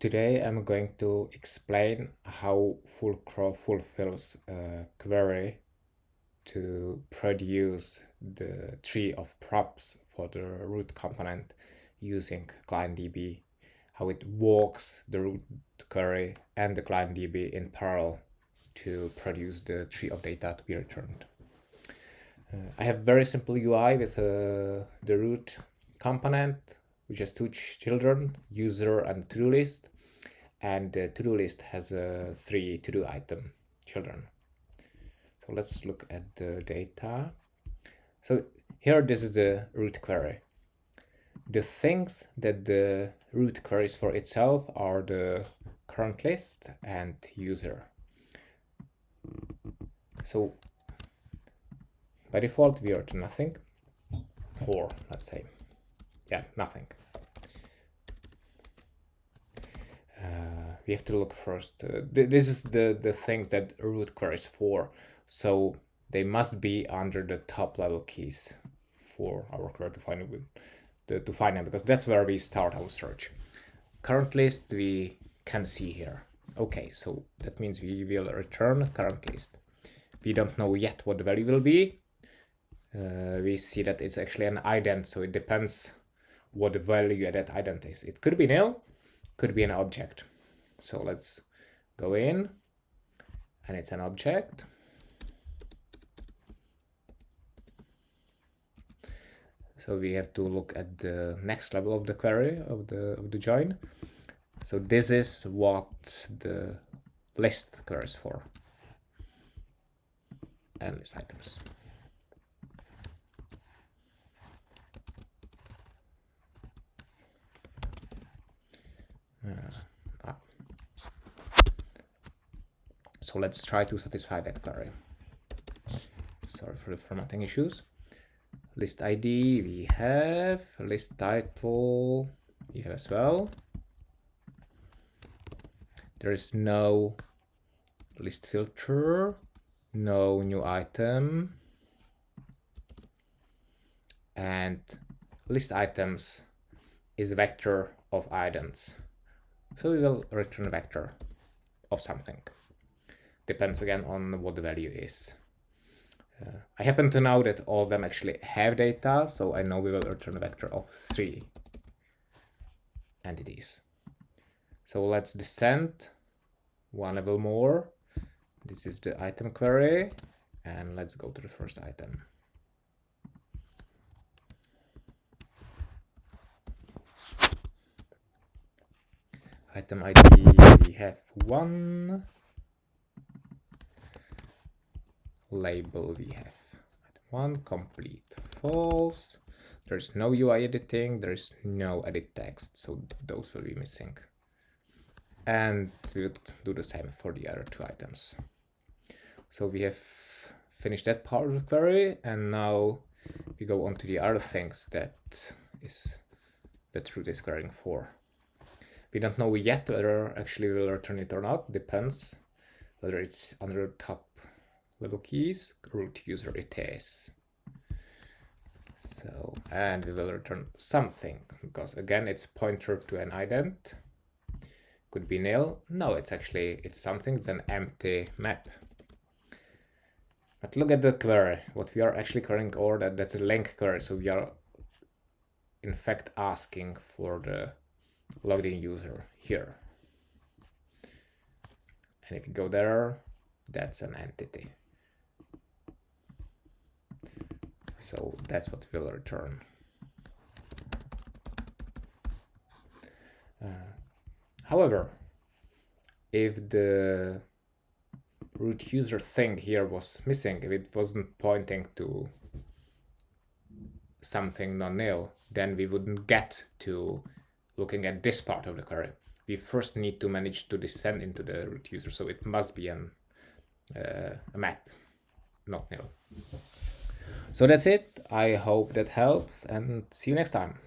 Today I'm going to explain how Fulcro fulfills a query to produce the tree of props for the root component using ClientDB, how it walks the root query and the ClientDB in parallel to produce the tree of data to be returned. I have very simple UI with the root component, which has two children, user and to-do list. And the to-do list has 3 to-do item children. So let's look at the data. So here, this is the root query. The things that the root queries for itself are the current list and user. So by default, we are to nothing, or let's say, yeah, nothing. We have to look first. This is the things that root queries for. So they must be under the top level keys for our query to find them, because that's where we start our search. Current list we can see here. Okay, so that means we will return current list. We don't know yet what the value will be. We see that it's actually an ident, so it depends what the value of that ident is. It could be nil, could be an object. So let's go in, and it's an object. So we have to look at the next level of the query of the join. So this is what the list queries for, and list items. So let's try to satisfy that query. Sorry for the formatting issues. List ID we have, list title we have as well. There is no list filter, no new item, and list items is a vector of idents. So we will return a vector of something. Depends again on what the value is. I happen to know that all of them actually have data, so I know we will return a vector of 3 entities. So let's descend one level more. This is the item query, and let's go to the first item. Item ID we have 1. Label we have item 1, complete, false. There's no UI editing, there's no edit text, so those will be missing. And we'll do the same for the other 2 items. So we have finished that part of the query, and now we go on to the other things that root is querying for. We don't know yet whether actually we'll return it or not. Depends whether it's under the top level keys, root user it is. So, and we will return something, because again it's pointer to an ident. Could be nil. No, it's something. It's an empty map. But look at the query. What we are actually querying, or that's a link query. So we are in fact asking for the logged in user here. And if you go there, that's an entity. So that's what we'll return. However, if the root user thing here was missing, if it wasn't pointing to something non-nil, then we wouldn't get to looking at this part of the query. We first need to manage to descend into the root user, so it must be a map, not nil. So that's it. I hope that helps, and see you next time.